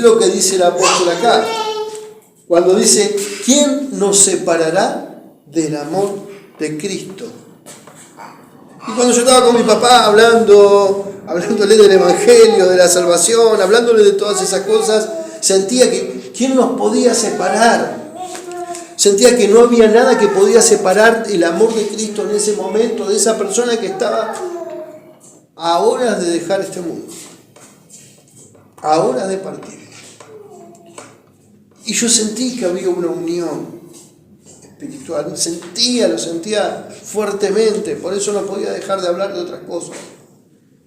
Lo que dice el apóstol acá, cuando dice, ¿quién nos separará del amor de Cristo? Y cuando yo estaba con mi papá hablándole del Evangelio, de la salvación, hablándole de todas esas cosas, sentía que ¿quién nos podía separar? Sentía que no había nada que podía separar el amor de Cristo en ese momento, de esa persona que estaba a horas de dejar este mundo, a horas de partir. Y yo sentí que había una unión espiritual, lo sentía fuertemente, por eso no podía dejar de hablar de otras cosas.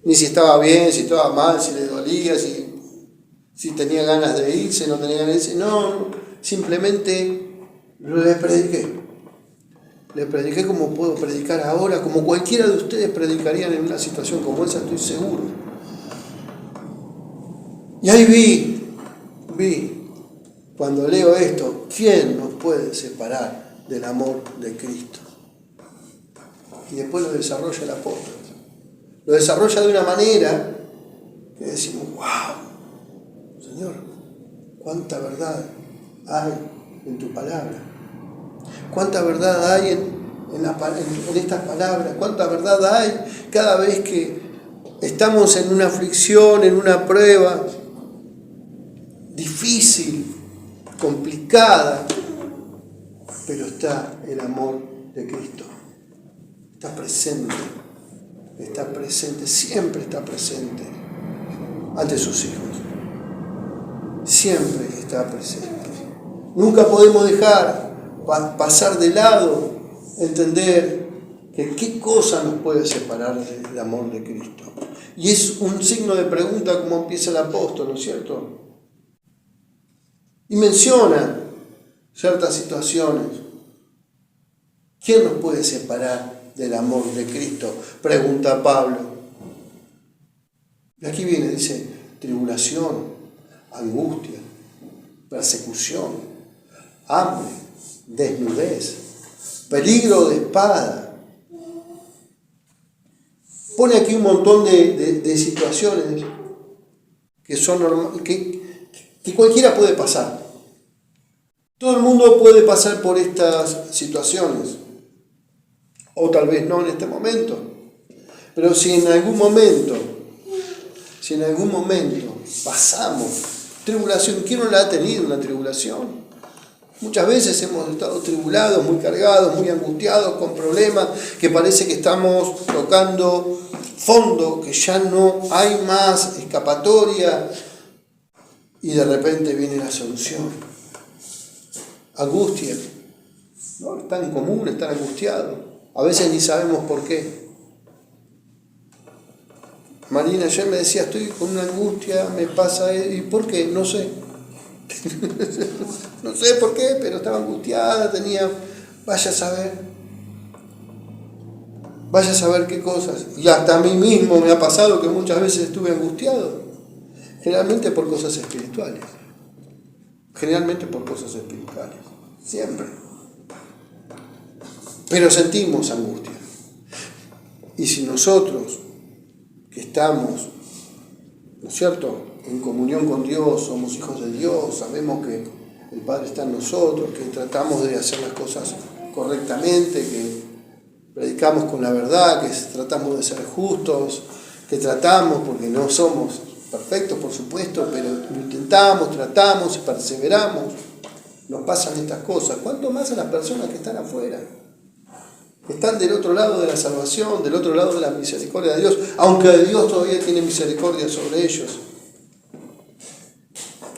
Ni si estaba bien, si estaba mal, si le dolía, si tenía ganas de irse, no tenía ganas de irse. No, simplemente le prediqué. Le prediqué como puedo predicar ahora, como cualquiera de ustedes predicarían en una situación como esa, estoy seguro. Y ahí vi, cuando leo esto, ¿quién nos puede separar del amor de Cristo? Y después lo desarrolla el apóstol. Lo desarrolla de una manera que decimos, wow, Señor, cuánta verdad hay en tu palabra. Cuánta verdad hay en estas palabras. Cuánta verdad hay cada vez que estamos en una aflicción, en una prueba difícil, complicada, pero está el amor de Cristo. Está presente, siempre está presente ante sus hijos. Siempre está presente. Nunca podemos dejar pasar de lado, entender que qué cosa nos puede separar del amor de Cristo. Y es un signo de pregunta como empieza el apóstol, ¿no es cierto? Y menciona ciertas situaciones. ¿Quién nos puede separar del amor de Cristo? Pregunta Pablo. Y aquí viene, dice, tribulación, angustia, persecución, hambre, desnudez, peligro de espada. Pone aquí un montón de situaciones que son normales, que cualquiera puede pasar. Todo el mundo puede pasar por estas situaciones, o tal vez no en este momento, pero si en algún momento pasamos tribulación, ¿quién no la ha tenido una tribulación? Muchas veces hemos estado tribulados, muy cargados, muy angustiados, con problemas, que parece que estamos tocando fondo, que ya no hay más escapatoria, y de repente viene la solución. Angustia, ¿no? Es tan común estar angustiado. A veces ni sabemos por qué. Marina ayer me decía, estoy con una angustia, me pasa, ¿y por qué? No sé. No sé por qué, pero estaba angustiada, vaya a saber qué cosas. Y hasta a mí mismo me ha pasado que muchas veces estuve angustiado. Generalmente por cosas espirituales. Siempre. Pero sentimos angustia. Y si nosotros, que estamos, ¿no es cierto?, en comunión con Dios, somos hijos de Dios, sabemos que el Padre está en nosotros, que tratamos de hacer las cosas correctamente, que predicamos con la verdad, que tratamos de ser justos, que tratamos, porque no somos perfectos, por supuesto, pero lo intentamos, tratamos, perseveramos, nos pasan estas cosas. ¿Cuánto más a las personas que están afuera? Que están del otro lado de la salvación, del otro lado de la misericordia de Dios, aunque Dios todavía tiene misericordia sobre ellos.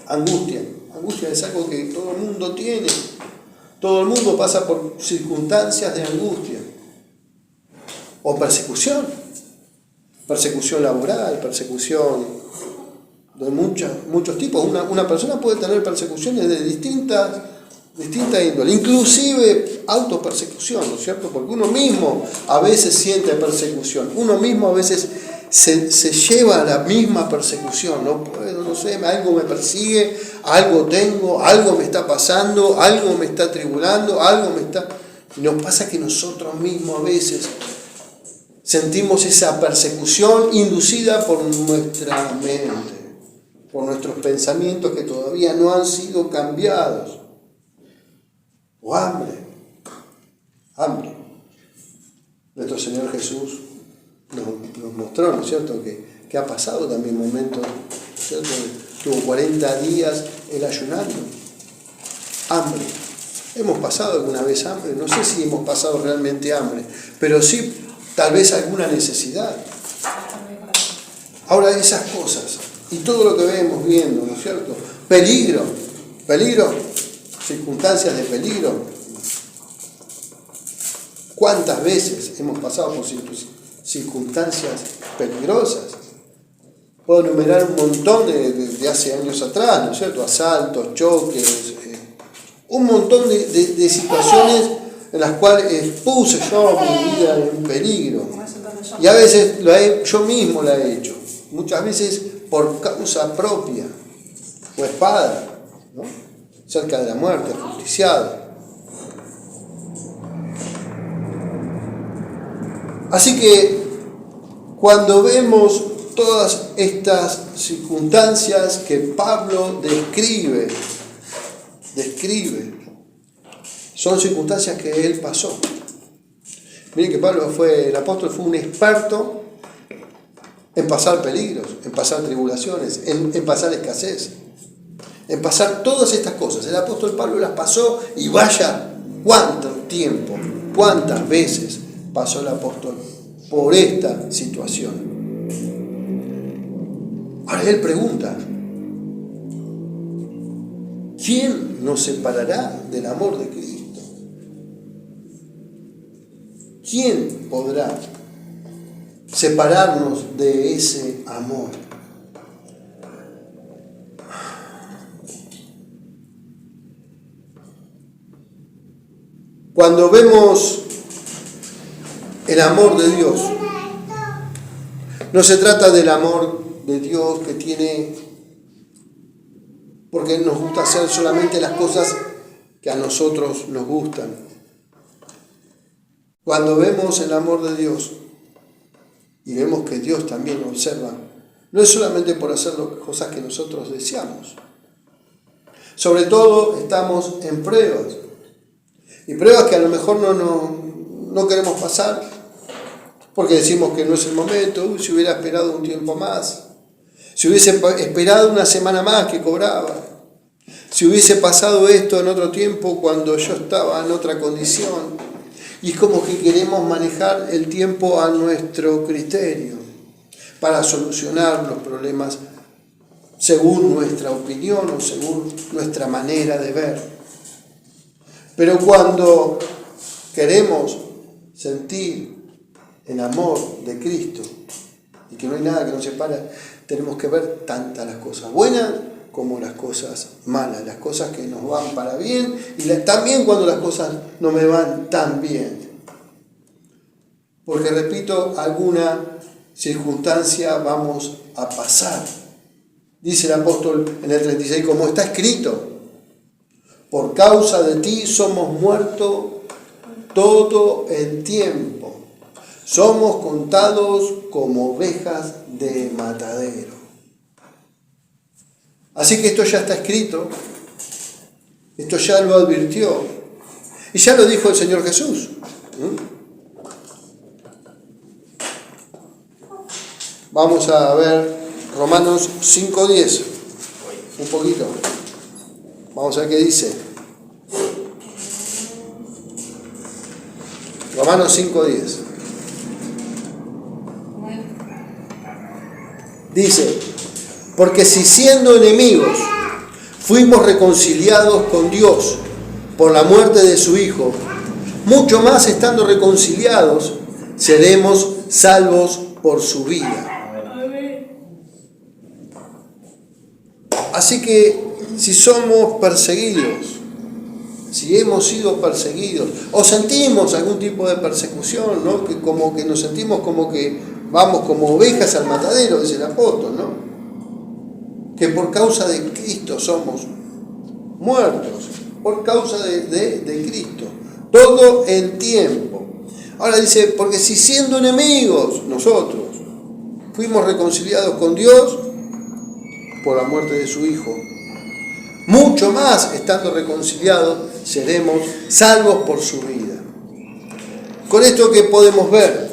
Angustia es algo que todo el mundo tiene. Todo el mundo pasa por circunstancias de angustia. O persecución laboral, persecución de muchos tipos. Una persona puede tener persecuciones de distinta índole, inclusive autopersecución, ¿no es cierto? Porque uno mismo a veces siente persecución, uno mismo a veces se lleva a la misma persecución, no puedo, no sé, algo me persigue, algo tengo, algo me está pasando, algo me está tribulando, Nos pasa que nosotros mismos a veces sentimos esa persecución inducida por nuestra mente. por nuestros pensamientos que todavía no han sido cambiados. O hambre. Nuestro Señor Jesús nos mostró, ¿no es cierto?, que ha pasado también momentos, ¿no es cierto?, tuvo 40 días él ayunando. Hambre. ¿Hemos pasado alguna vez hambre? No sé si hemos pasado realmente hambre, pero sí tal vez alguna necesidad. Ahora esas cosas y todo lo que vemos viendo, ¿no es cierto? Peligro, circunstancias de peligro. ¿Cuántas veces hemos pasado por circunstancias peligrosas? Puedo enumerar un montón de hace años atrás, ¿no es cierto? Asaltos, choques, un montón de situaciones en las cuales puse yo mi vida en peligro. Y a veces yo mismo la he hecho. Muchas veces por causa propia o espada, ¿no? Cerca de la muerte, ajusticiado. Así que cuando vemos todas estas circunstancias que Pablo describe, son circunstancias que él pasó. Miren que el apóstol fue un experto en pasar peligros, en pasar tribulaciones, en pasar escasez, en pasar todas estas cosas. El apóstol Pablo las pasó y vaya cuánto tiempo, cuántas veces pasó el apóstol por esta situación. Ahora él pregunta, ¿quién nos separará del amor de Cristo? ¿Quién podrá separarnos de ese amor? Cuando vemos el amor de Dios, no se trata del amor de Dios que tiene, porque nos gusta hacer solamente las cosas que a nosotros nos gustan. Cuando vemos el amor de Dios y vemos que Dios también observa, no es solamente por hacer las cosas que nosotros deseamos. Sobre todo estamos en pruebas. Y pruebas que a lo mejor no queremos pasar porque decimos que no es el momento. Si hubiera esperado un tiempo más. Si hubiese esperado una semana más que cobraba. Si hubiese pasado esto en otro tiempo cuando yo estaba en otra condición. Y es como que queremos manejar el tiempo a nuestro criterio para solucionar los problemas según nuestra opinión o según nuestra manera de ver. Pero cuando queremos sentir el amor de Cristo y que no hay nada que nos separe, tenemos que ver tantas las cosas buenas como las cosas malas, las cosas que nos van para bien y también cuando las cosas no me van tan bien. Porque repito, alguna circunstancia vamos a pasar. Dice el apóstol en el 36, como está escrito, por causa de ti somos muertos todo el tiempo. Somos contados como ovejas de matadero. Así que esto ya está escrito, esto ya lo advirtió y ya lo dijo el Señor Jesús. Vamos a ver Romanos 5:10, un poquito. Vamos a ver qué dice. Romanos 5:10. Dice, porque si siendo enemigos fuimos reconciliados con Dios por la muerte de su Hijo, mucho más estando reconciliados seremos salvos por su vida. Así que si somos perseguidos, si hemos sido perseguidos o sentimos algún tipo de persecución, ¿no? Que nos sentimos como que vamos como ovejas al matadero, dice el apóstol, ¿no? Que por causa de Cristo somos muertos, por causa de Cristo, todo el tiempo. Ahora dice, porque si siendo enemigos nosotros fuimos reconciliados con Dios por la muerte de su Hijo, mucho más, estando reconciliados, seremos salvos por su vida. Con esto que podemos ver,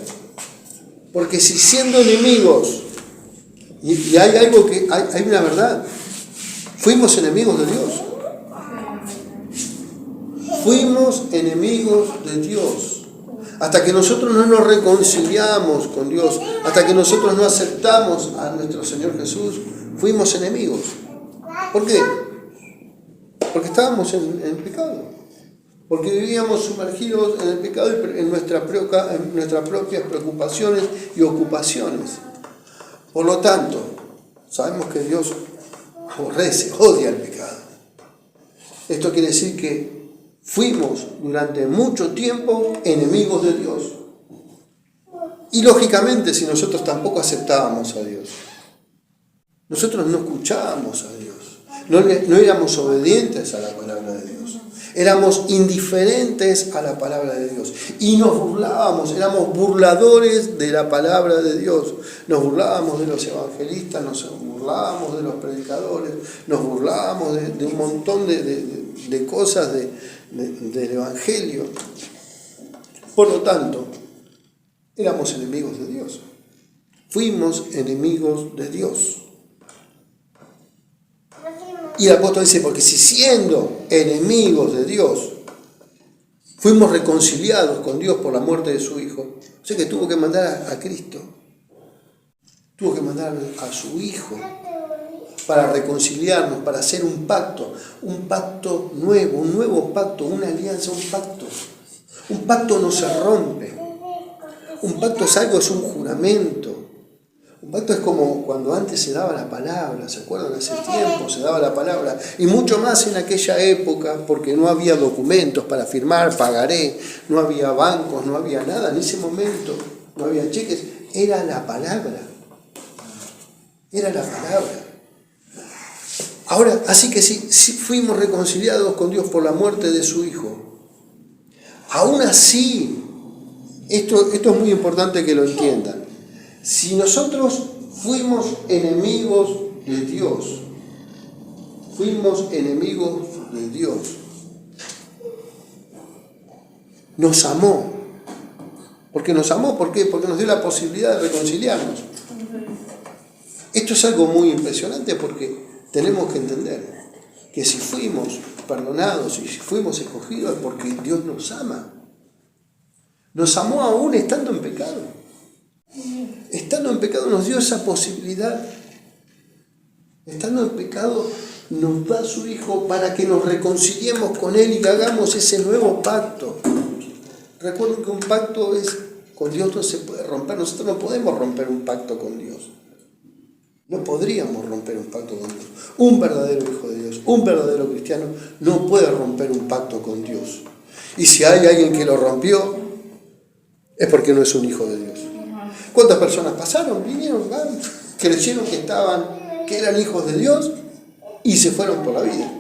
porque si siendo enemigos, y hay algo que, hay una verdad, fuimos enemigos de Dios. Fuimos enemigos de Dios. Hasta que nosotros no nos reconciliamos con Dios, hasta que nosotros no aceptamos a nuestro Señor Jesús, fuimos enemigos. ¿Por qué? Porque estábamos en pecado. Porque vivíamos sumergidos en el pecado y en nuestras propias preocupaciones y ocupaciones. Por lo tanto, sabemos que Dios aborrece, odia el pecado. Esto quiere decir que fuimos durante mucho tiempo enemigos de Dios. Y lógicamente, si nosotros tampoco aceptábamos a Dios, nosotros no escuchábamos a Dios, no éramos obedientes a la palabra de Dios, éramos indiferentes a la palabra de Dios y nos burlábamos, éramos burladores de la palabra de Dios, nos burlábamos de los evangelistas, nos burlábamos de los predicadores, nos burlábamos de un montón de cosas del Evangelio. Por lo tanto, éramos enemigos de Dios. Fuimos enemigos de Dios. Y el apóstol dice, porque si siendo enemigos de Dios, fuimos reconciliados con Dios por la muerte de su Hijo, o sea que tuvo que mandar a Cristo, tuvo que mandar a su Hijo para reconciliarnos, para hacer un pacto nuevo, un nuevo pacto, una alianza, un pacto. Un pacto no se rompe. Un pacto es un juramento. Un pacto es como cuando antes se daba la palabra, ¿se acuerdan? Hace tiempo se daba la palabra. Y mucho más en aquella época, porque no había documentos para firmar, pagaré, no había bancos, no había nada. En ese momento no había cheques. Era la palabra. Era la palabra. Ahora, así que si fuimos reconciliados con Dios por la muerte de su Hijo, aún así, esto es muy importante que lo entiendan, si nosotros fuimos enemigos de Dios, nos amó. ¿Por qué nos amó? ¿Por qué? Porque nos dio la posibilidad de reconciliarnos. Esto es algo muy impresionante porque tenemos que entender que si fuimos perdonados y si fuimos escogidos es porque Dios nos ama. Nos amó aún estando en pecado. Estando en pecado nos dio esa posibilidad. Estando en pecado nos da a su Hijo para que nos reconciliemos con Él y que hagamos ese nuevo pacto. Recuerden que un pacto con Dios no se puede romper. Nosotros no podemos romper un pacto con Dios. No podríamos romper un pacto con Dios. Un verdadero hijo de Dios, un verdadero cristiano, no puede romper un pacto con Dios. Y si hay alguien que lo rompió, es porque no es un hijo de Dios. ¿Cuántas personas pasaron, vinieron, creyeron que eran hijos de Dios y se fueron por la vida?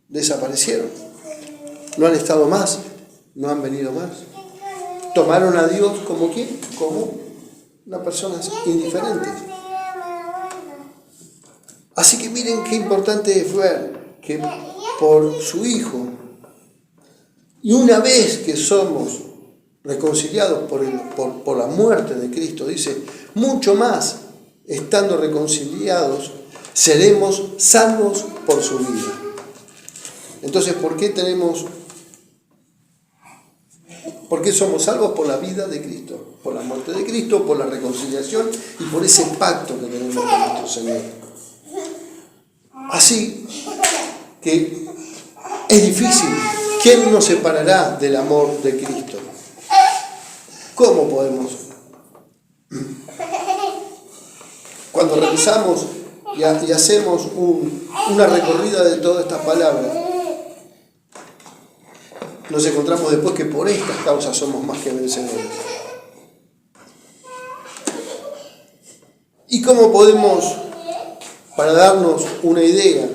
Desaparecieron. No han estado más, no han venido más. Tomaron a Dios como ¿quién? Como unas personas indiferentes. Así que miren qué importante fue que por su Hijo, y una vez que somos reconciliados por la muerte de Cristo, dice, mucho más, estando reconciliados, seremos salvos por su vida. Entonces, ¿por qué somos salvos? Por la vida de Cristo, por la muerte de Cristo, por la reconciliación y por ese pacto que tenemos con nuestro Señor. Así que es difícil. ¿Quién nos separará del amor de Cristo? ¿Cómo podemos? Cuando revisamos y hacemos una recorrida de todas estas palabras, nos encontramos después que por estas causas somos más que vencedores. ¿Y cómo podemos, para darnos una idea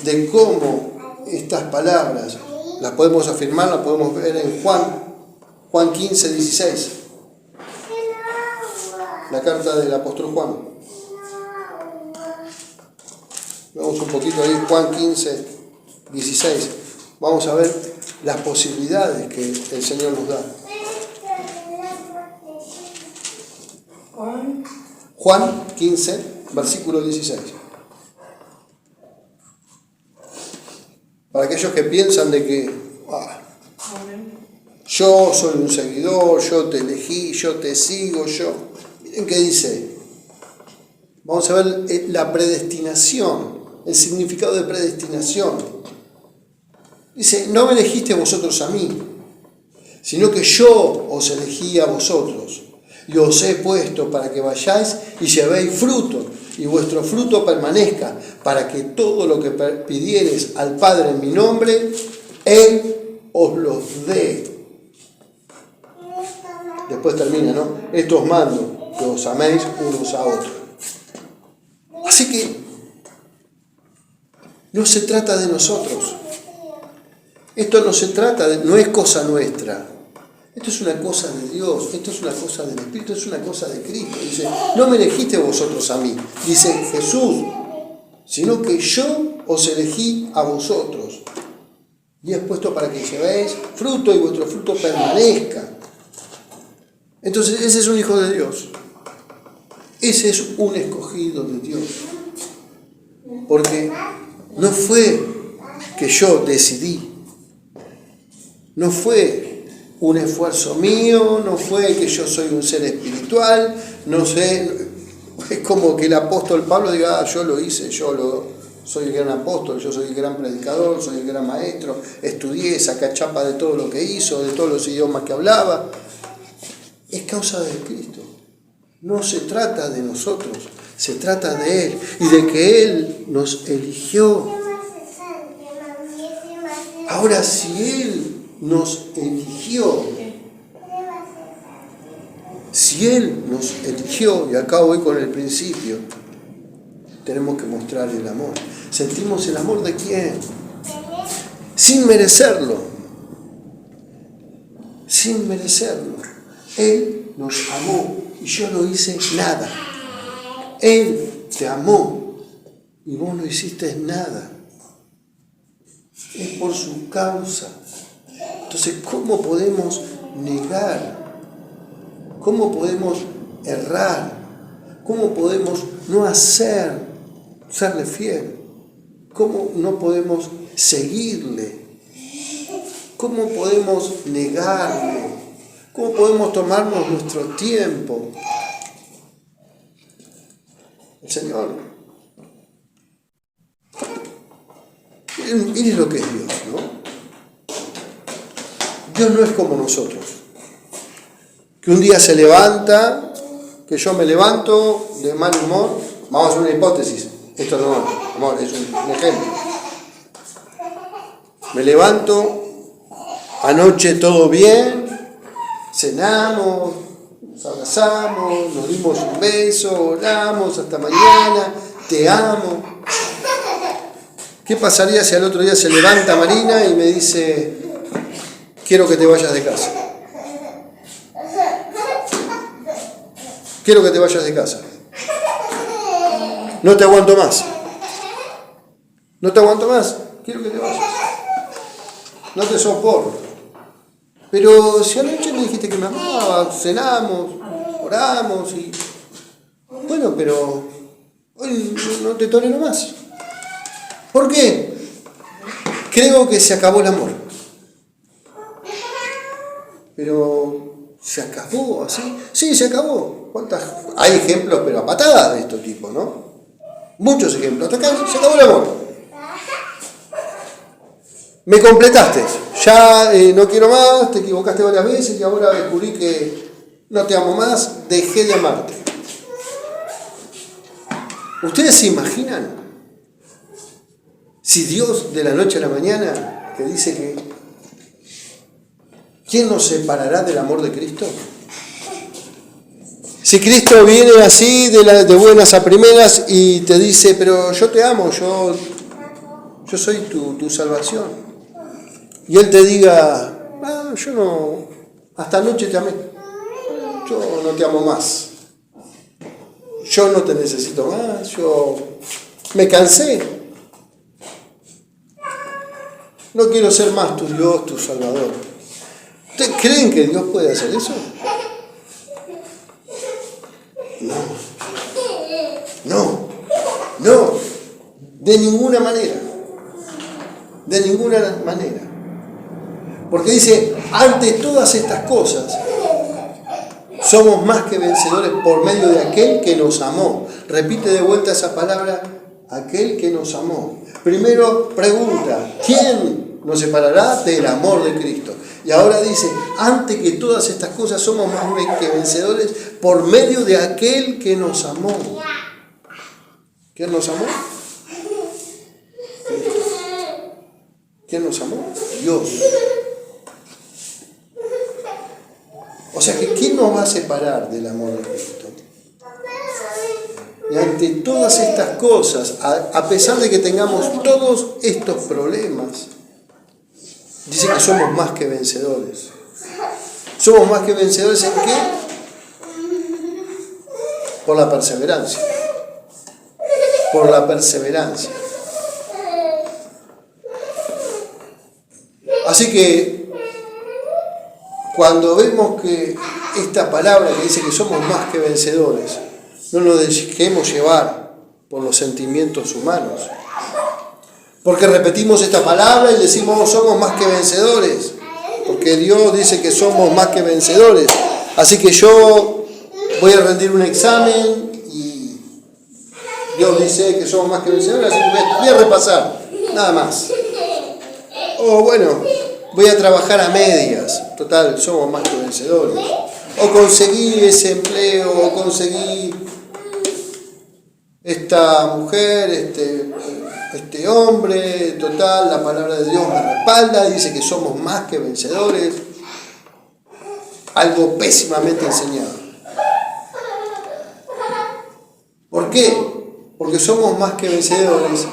de cómo estas palabras las podemos afirmar, las podemos ver en Juan 15, 16, la carta del apóstol Juan? Vamos un poquito ahí, Juan 15, 16. Vamos a ver las posibilidades que el Señor nos da. Juan 15, versículo 16. Para aquellos que piensan de que yo soy un seguidor, yo te elegí, yo te sigo, yo... Miren qué dice. Vamos a ver la predestinación, el significado de predestinación. Dice, no me elegiste vosotros a mí, sino que yo os elegí a vosotros y os he puesto para que vayáis y llevéis fruto y vuestro fruto permanezca, para que todo lo que pidiereis al Padre en mi nombre, Él os lo dé. Después termina, ¿no? Esto os mando, que os améis unos a otros. Así que no se trata de nosotros. Esto no se trata de, no es cosa nuestra. Esto es una cosa de Dios, esto es una cosa del Espíritu, es una cosa de Cristo. Dice, no me elegiste vosotros a mí, dice Jesús, sino que yo os elegí a vosotros. Y he puesto para que llevéis fruto y vuestro fruto permanezca. Entonces, ese es un hijo de Dios. Ese es un escogido de Dios. Porque no fue que yo decidí. No fue un esfuerzo mío, no fue que yo soy un ser espiritual, no sé, es como que el apóstol Pablo diga, yo lo hice, soy el gran apóstol, yo soy el gran predicador, soy el gran maestro, estudié, saqué chapa de todo lo que hizo, de todos los idiomas que hablaba. Es causa de Cristo. No se trata de nosotros, se trata de Él y de que Él nos eligió. Ahora, si Él nos eligió, y acá voy con el principio, tenemos que mostrar el amor. ¿Sentimos el amor de quién? Sin merecerlo. Sin merecerlo. Él nos amó y yo no hice nada. Él te amó y vos no hiciste nada. Es por su causa. Entonces, ¿cómo podemos negar? ¿Cómo podemos errar? ¿Cómo podemos no serle fiel? ¿Cómo no podemos seguirle? ¿Cómo podemos negarle? ¿Cómo podemos tomarnos nuestro tiempo? El Señor. Miren lo que es Dios, ¿no? Dios no es como nosotros. Que un día se levanta, que yo me levanto de mal humor. Vamos a hacer una hipótesis. Esto no, amor, es un ejemplo. Me levanto, anoche todo bien, cenamos, nos abrazamos, nos dimos un beso, oramos, hasta mañana, te amo. ¿Qué pasaría si al otro día se levanta Marina y me dice, quiero que te vayas de casa? Quiero que te vayas de casa. No te aguanto más. No te aguanto más. Quiero que te vayas. No te soporto. Pero si anoche me dijiste que me amabas, cenamos, oramos y... Bueno, pero hoy no te tolero más. ¿Por qué? Creo que se acabó el amor. Pero ¿se acabó así? Sí, se acabó. Hay ejemplos, pero a patadas de este tipo, ¿no? Muchos ejemplos. Hasta acá se acabó el amor. Me completaste. Ya no quiero más, te equivocaste varias veces y ahora descubrí que no te amo más, dejé de amarte. ¿Ustedes se imaginan? Si Dios de la noche a la mañana, que dice que ¿quién nos separará del amor de Cristo? Si Cristo viene así de buenas a primeras y te dice, pero yo te amo, yo soy tu salvación. Y Él te diga, yo no, hasta anoche te amé, yo no te amo más. Yo no te necesito más, yo me cansé. no quiero ser más tu Dios, tu Salvador. ¿Ustedes creen que Dios puede hacer eso? No, de ninguna manera. De ninguna manera. Porque dice, ante todas estas cosas, somos más que vencedores por medio de aquel que nos amó. Repite de vuelta esa palabra, aquel que nos amó. Primero pregunta, ¿quién nos separará del amor de Cristo? Y ahora dice, ante que todas estas cosas somos más que vencedores por medio de aquel que nos amó. ¿Quién nos amó? ¿Quién nos amó? Dios. O sea que ¿quién nos va a separar del amor de Cristo? Y ante todas estas cosas, a pesar de que tengamos todos estos problemas, dice que somos más que vencedores. ¿Somos más que vencedores en qué? Por la perseverancia. Por la perseverancia. Así que cuando vemos que esta palabra que dice que somos más que vencedores, no nos dejemos llevar por los sentimientos humanos. Porque repetimos esta palabra y decimos somos más que vencedores. Porque Dios dice que somos más que vencedores. Así que yo voy a rendir un examen y Dios dice que somos más que vencedores, así que voy a repasar, nada más. O bueno, voy a trabajar a medias, total, somos más que vencedores. O conseguí ese empleo, o conseguí esta mujer, este hombre, total, la palabra de Dios me respalda, dice que somos más que vencedores. Algo pésimamente enseñado. ¿Por qué? Porque somos más que vencedores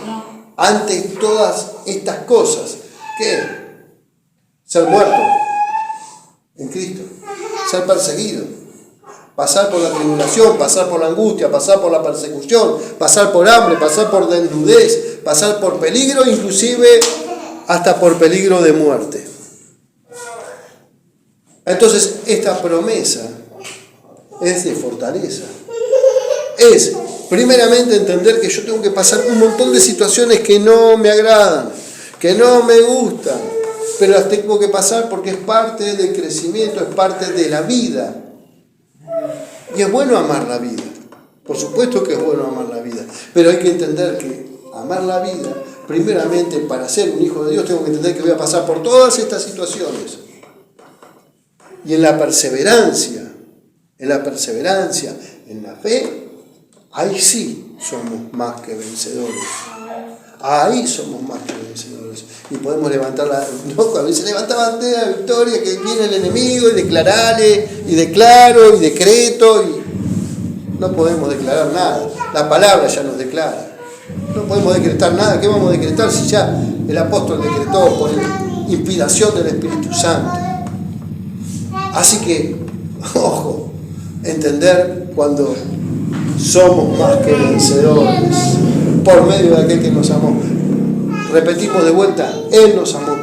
ante todas estas cosas. ¿Qué? Ser muerto en Cristo, ser perseguido, pasar por la tribulación, pasar por la angustia, pasar por la persecución, pasar por hambre, pasar por desnudez, pasar por peligro, inclusive hasta por peligro de muerte. Entonces, esta promesa es de fortaleza. Es, primeramente, entender que yo tengo que pasar un montón de situaciones que no me agradan, que no me gustan, pero las tengo que pasar porque es parte del crecimiento, es parte de la vida. Y es bueno amar la vida. Por supuesto que es bueno amar la vida, pero hay que entender que amar la vida, primeramente, para ser un hijo de Dios, tengo que entender que voy a pasar por todas estas situaciones. Y en la perseverancia, en la fe, ahí sí somos más que vencedores. Ahí somos más que vencedores. Y podemos levantar cuando se levanta la bandera de victoria, que viene el enemigo y declarale, y declaro, y decreto, y no podemos declarar nada. La palabra ya nos declara. No podemos decretar nada. ¿Qué vamos a decretar si ya el apóstol decretó por inspiración del Espíritu Santo? Así que, ojo, entender cuando somos más que vencedores por medio de aquel que nos amó. Repetimos de vuelta, Él nos amó